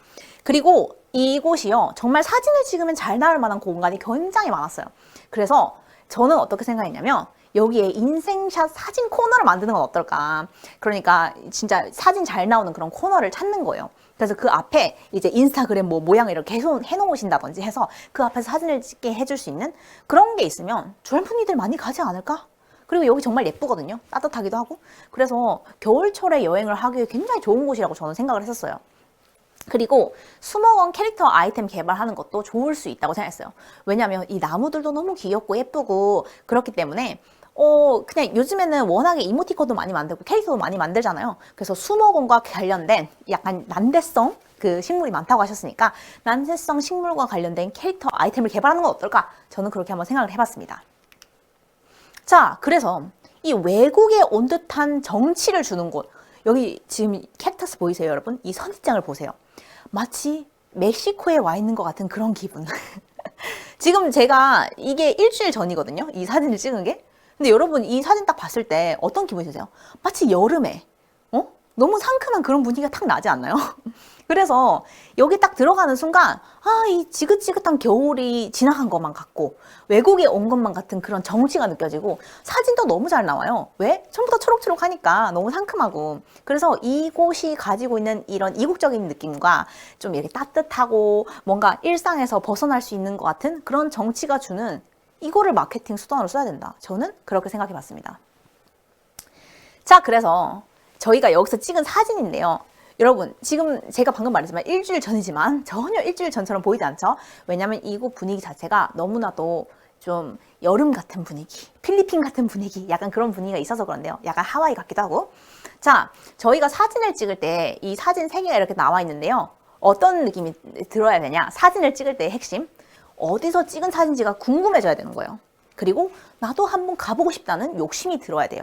그리고 이곳이요, 정말 사진을 찍으면 잘 나올 만한 공간이 굉장히 많았어요. 그래서 저는 어떻게 생각했냐면 여기에 인생샷 사진 코너를 만드는 건 어떨까. 그러니까 진짜 사진 잘 나오는 그런 코너를 찾는 거예요. 그래서 그 앞에 이제 인스타그램 뭐 모양을 이렇게 해놓으신다든지 해서 그 앞에서 사진을 찍게 해줄 수 있는 그런 게 있으면 젊은이들 많이 가지 않을까? 그리고 여기 정말 예쁘거든요. 따뜻하기도 하고. 그래서 겨울철에 여행을 하기에 굉장히 좋은 곳이라고 저는 생각을 했었어요. 그리고 수목원 캐릭터 아이템 개발하는 것도 좋을 수 있다고 생각했어요. 왜냐하면 이 나무들도 너무 귀엽고 예쁘고 그렇기 때문에 그냥 요즘에는 워낙에 이모티콘도 많이 만들고 캐릭터도 많이 만들잖아요. 그래서 수목원과 관련된 약간 난대성 그 식물이 많다고 하셨으니까 난대성 식물과 관련된 캐릭터 아이템을 개발하는 건 어떨까? 저는 그렇게 한번 생각을 해봤습니다. 자, 그래서 이 외국에 온 듯한 정취를 주는 곳, 여기 지금 캡터스 보이세요, 여러분? 이 선입장을 보세요. 마치 멕시코에 와 있는 것 같은 그런 기분. 지금 제가 이게 일주일 전이거든요, 이 사진을 찍은 게. 근데 여러분 이 사진 딱 봤을 때 어떤 기분이 드세요? 마치 여름에 너무 상큼한 그런 분위기가 탁 나지 않나요? 그래서 여기 딱 들어가는 순간 이 지긋지긋한 겨울이 지나간 것만 같고 외국에 온 것만 같은 그런 정취가 느껴지고 사진도 너무 잘 나와요. 왜? 전부 다 초록초록하니까 너무 상큼하고. 그래서 이곳이 가지고 있는 이런 이국적인 느낌과 좀 이렇게 따뜻하고 뭔가 일상에서 벗어날 수 있는 것 같은 그런 정취가 주는 이거를 마케팅 수단으로 써야 된다. 저는 그렇게 생각해 봤습니다. 자, 그래서 저희가 여기서 찍은 사진인데요. 여러분, 지금 제가 방금 말했지만 일주일 전이지만 전혀 일주일 전처럼 보이지 않죠? 왜냐면 이곳 분위기 자체가 너무나도 좀 여름 같은 분위기, 필리핀 같은 분위기, 약간 그런 분위기가 있어서 그런데요. 약간 하와이 같기도 하고. 자, 저희가 사진을 찍을 때 이 사진 3개가 이렇게 나와 있는데요. 어떤 느낌이 들어야 되냐? 사진을 찍을 때의 핵심. 어디서 찍은 사진지가 궁금해져야 되는 거예요. 그리고 나도 한번 가보고 싶다는 욕심이 들어야 돼요.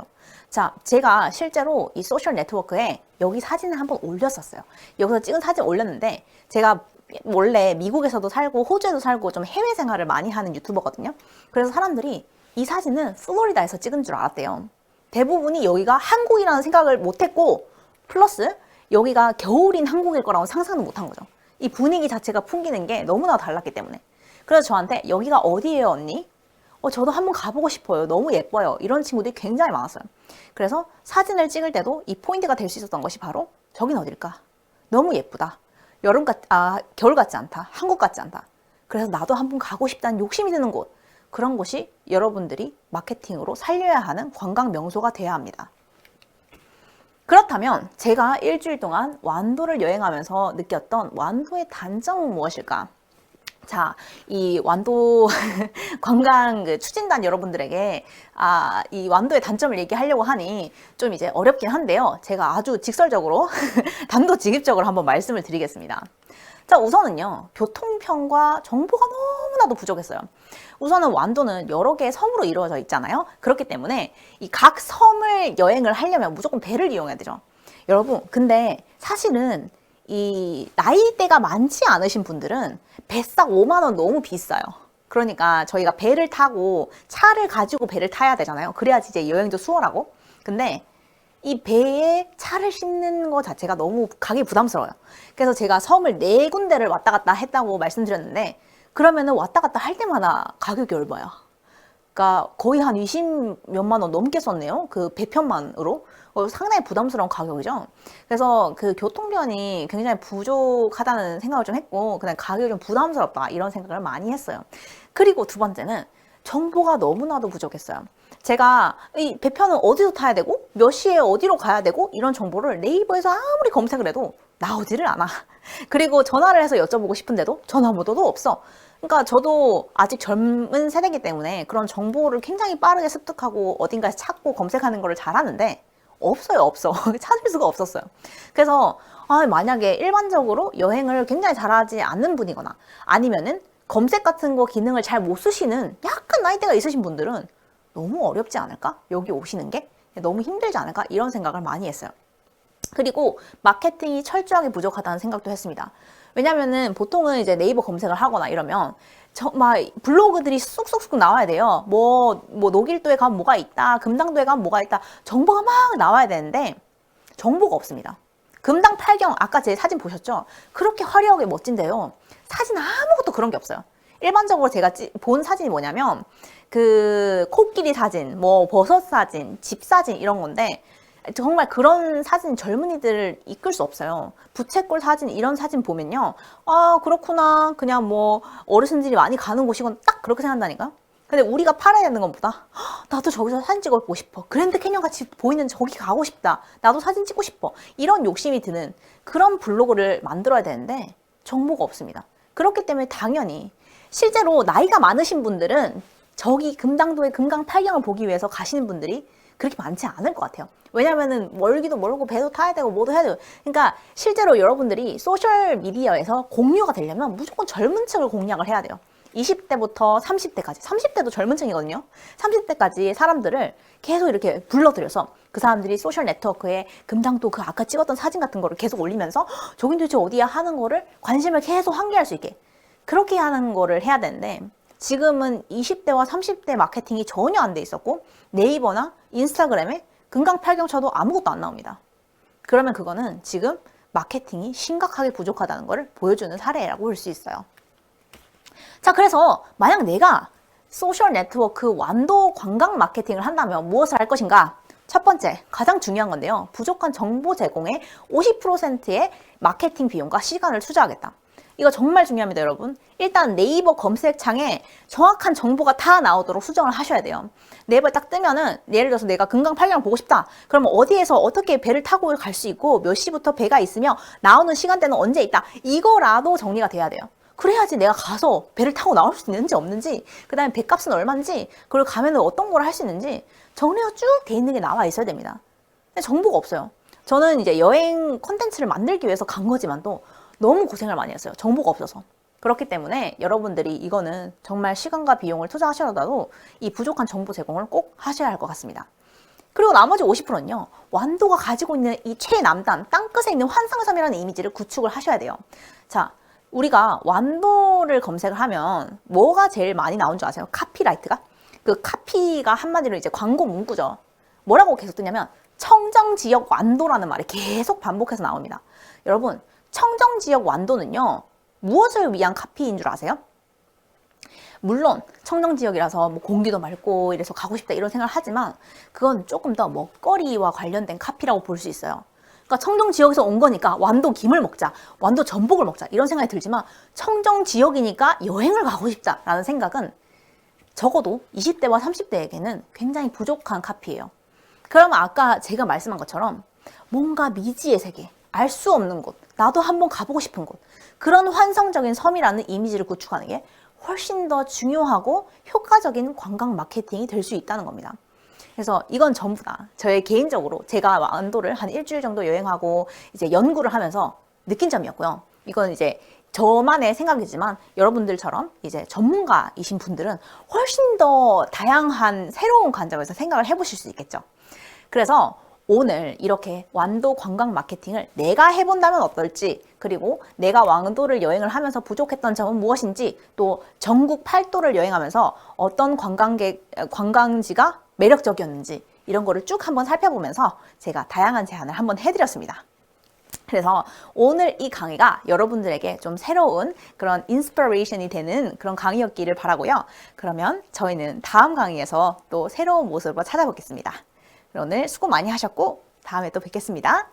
자, 제가 실제로 이 소셜 네트워크에 여기 사진을 한번 올렸었어요. 여기서 찍은 사진 올렸는데 제가 원래 미국에서도 살고 호주에도 살고 좀 해외 생활을 많이 하는 유튜버거든요. 그래서 사람들이 이 사진은 플로리다에서 찍은 줄 알았대요. 대부분이 여기가 한국이라는 생각을 못했고 플러스 여기가 겨울인 한국일 거라고 상상도 못한 거죠. 이 분위기 자체가 풍기는 게 너무나 달랐기 때문에. 그래서 저한테 여기가 어디예요, 언니? 저도 한번 가보고 싶어요. 너무 예뻐요. 이런 친구들이 굉장히 많았어요. 그래서 사진을 찍을 때도 이 포인트가 될 수 있었던 것이 바로 저긴 어딜까? 너무 예쁘다. 겨울 같지 않다. 한국 같지 않다. 그래서 나도 한번 가고 싶다는 욕심이 드는 곳. 그런 곳이 여러분들이 마케팅으로 살려야 하는 관광 명소가 돼야 합니다. 그렇다면 제가 일주일 동안 완도를 여행하면서 느꼈던 완도의 단점은 무엇일까? 자, 이 완도 관광 그 추진단 여러분들에게 이 완도의 단점을 얘기하려고 하니 좀 이제 어렵긴 한데요. 제가 아주 직설적으로 단도직입적으로 한번 말씀을 드리겠습니다. 자, 우선은요, 교통편과 정보가 너무나도 부족했어요. 우선은 완도는 여러 개의 섬으로 이루어져 있잖아요. 그렇기 때문에 이 각 섬을 여행을 하려면 무조건 배를 이용해야 되죠. 여러분, 근데 사실은 이 나이대가 많지 않으신 분들은 배싹 5만 원 너무 비싸요. 그러니까 저희가 배를 타고 차를 가지고 배를 타야 되잖아요. 그래야지 이제 여행도 수월하고. 근데 이 배에 차를 싣는 거 자체가 너무 가격이 부담스러워요. 그래서 제가 섬을 4군데를 왔다 갔다 했다고 말씀드렸는데, 그러면은 왔다 갔다 할 때마다 가격이 얼마야? 그러니까 거의 한 20몇만 원 넘게 썼네요. 그 배편만으로. 상당히 부담스러운 가격이죠. 그래서 그 교통편이 굉장히 부족하다는 생각을 좀 했고, 그다음에 가격이 좀 부담스럽다 이런 생각을 많이 했어요. 그리고 두 번째는 정보가 너무나도 부족했어요. 제가 이 배편은 어디서 타야 되고 몇 시에 어디로 가야 되고 이런 정보를 네이버에서 아무리 검색을 해도 나오지를 않아. 그리고 전화를 해서 여쭤보고 싶은데도 전화번호도 없어. 그러니까 저도 아직 젊은 세대이기 때문에 그런 정보를 굉장히 빠르게 습득하고 어딘가에서 찾고 검색하는 거를 잘하는데 없어요, 없어. 찾을 수가 없었어요. 그래서 만약에 일반적으로 여행을 굉장히 잘하지 않는 분이거나 아니면은 검색 같은 거 기능을 잘 못 쓰시는 약간 나이대가 있으신 분들은 너무 어렵지 않을까? 여기 오시는 게 너무 힘들지 않을까? 이런 생각을 많이 했어요. 그리고 마케팅이 철저하게 부족하다는 생각도 했습니다. 왜냐면은 보통은 이제 네이버 검색을 하거나 이러면 정말 블로그들이 쑥쑥쑥 나와야 돼요. 뭐 녹일도에 가면 뭐가 있다, 금당도에 가면 뭐가 있다, 정보가 막 나와야 되는데 정보가 없습니다. 금당 팔경 아까 제 사진 보셨죠? 그렇게 화려하게 멋진데요. 사진 아무것도 그런 게 없어요. 일반적으로 제가 본 사진이 뭐냐면 그 코끼리 사진, 뭐 버섯 사진, 집 사진 이런 건데 정말 그런 사진 젊은이들을 이끌 수 없어요. 부채꼴 사진 이런 사진 보면요, 그렇구나, 그냥 뭐 어르신들이 많이 가는 곳이건 딱 그렇게 생각한다니까. 근데 우리가 팔아야 되는 것보다 나도 저기서 사진 찍어보고 싶어, 그랜드 캐년 같이 보이는 저기 가고 싶다, 나도 사진 찍고 싶어, 이런 욕심이 드는 그런 블로그를 만들어야 되는데 정보가 없습니다. 그렇기 때문에 당연히 실제로 나이가 많으신 분들은 저기 금당도의 금강 팔경을 보기 위해서 가시는 분들이 그렇게 많지 않을 것 같아요. 왜냐면은 멀기도 멀고 배도 타야 되고 뭐도 해야 되고. 그러니까 실제로 여러분들이 소셜 미디어에서 공유가 되려면 무조건 젊은 층을 공략을 해야 돼요. 20대부터 30대까지, 30대도 젊은 층이거든요. 30대까지 사람들을 계속 이렇게 불러들여서 그 사람들이 소셜 네트워크에 금당도 그 아까 찍었던 사진 같은 거를 계속 올리면서 저긴 도대체 어디야 하는 거를 관심을 계속 환기할 수 있게 그렇게 하는 거를 해야 되는데, 지금은 20대와 30대 마케팅이 전혀 안 돼 있었고 네이버나 인스타그램에 금강팔경 쳐도 아무것도 안 나옵니다. 그러면 그거는 지금 마케팅이 심각하게 부족하다는 것을 보여주는 사례라고 볼 수 있어요. 자, 그래서 만약 내가 소셜 네트워크 완도 관광 마케팅을 한다면 무엇을 할 것인가? 첫 번째, 가장 중요한 건데요. 부족한 정보 제공에 50%의 마케팅 비용과 시간을 투자하겠다. 이거 정말 중요합니다, 여러분. 일단 네이버 검색창에 정확한 정보가 다 나오도록 수정을 하셔야 돼요. 네이버에 딱 뜨면은 예를 들어서 내가 금강팔경을 보고 싶다. 그러면 어디에서 어떻게 배를 타고 갈 수 있고 몇 시부터 배가 있으며 나오는 시간대는 언제 있다. 이거라도 정리가 돼야 돼요. 그래야지 내가 가서 배를 타고 나올 수 있는지 없는지, 그 다음에 배값은 얼마인지, 그리고 가면은 어떤 걸 할 수 있는지 정리가 쭉 돼 있는 게 나와 있어야 됩니다. 근데 정보가 없어요. 저는 이제 여행 콘텐츠를 만들기 위해서 간 거지만도 너무 고생을 많이 했어요. 정보가 없어서. 그렇기 때문에 여러분들이 이거는 정말 시간과 비용을 투자하시더라도 이 부족한 정보 제공을 꼭 하셔야 할 것 같습니다. 그리고 나머지 50%는요. 완도가 가지고 있는 이 최남단, 땅끝에 있는 환상섬이라는 이미지를 구축을 하셔야 돼요. 자, 우리가 완도를 검색을 하면 뭐가 제일 많이 나온 줄 아세요? 카피라이트가? 그 카피가 한마디로 이제 광고 문구죠. 뭐라고 계속 뜨냐면 청정지역 완도라는 말이 계속 반복해서 나옵니다. 여러분, 청정지역 완도는요, 무엇을 위한 카피인 줄 아세요? 물론 청정지역이라서 뭐 공기도 맑고 이래서 가고 싶다 이런 생각을 하지만 그건 조금 더 먹거리와 관련된 카피라고 볼 수 있어요. 그러니까 청정지역에서 온 거니까 완도 김을 먹자, 완도 전복을 먹자 이런 생각이 들지만 청정지역이니까 여행을 가고 싶다라는 생각은 적어도 20대와 30대에게는 굉장히 부족한 카피예요. 그러면 아까 제가 말씀한 것처럼 뭔가 미지의 세계, 알 수 없는 곳, 나도 한번 가보고 싶은 곳, 그런 환상적인 섬이라는 이미지를 구축하는 게 훨씬 더 중요하고 효과적인 관광 마케팅이 될 수 있다는 겁니다. 그래서 이건 전부 다 저의 개인적으로 제가 완도를 한 일주일 정도 여행하고 이제 연구를 하면서 느낀 점이었고요. 이건 이제 저만의 생각이지만 여러분들처럼 이제 전문가이신 분들은 훨씬 더 다양한 새로운 관점에서 생각을 해보실 수 있겠죠. 그래서 오늘 이렇게 완도 관광 마케팅을 내가 해본다면 어떨지, 그리고 내가 완도를 여행을 하면서 부족했던 점은 무엇인지, 또 전국 8도를 여행하면서 어떤 관광지가 매력적이었는지 이런 거를 쭉 한번 살펴보면서 제가 다양한 제안을 한번 해드렸습니다. 그래서 오늘 이 강의가 여러분들에게 좀 새로운 그런 인스피레이션이 되는 그런 강의였기를 바라고요. 그러면 저희는 다음 강의에서 또 새로운 모습으로 찾아뵙겠습니다. 오늘 수고 많이 하셨고 다음에 또 뵙겠습니다.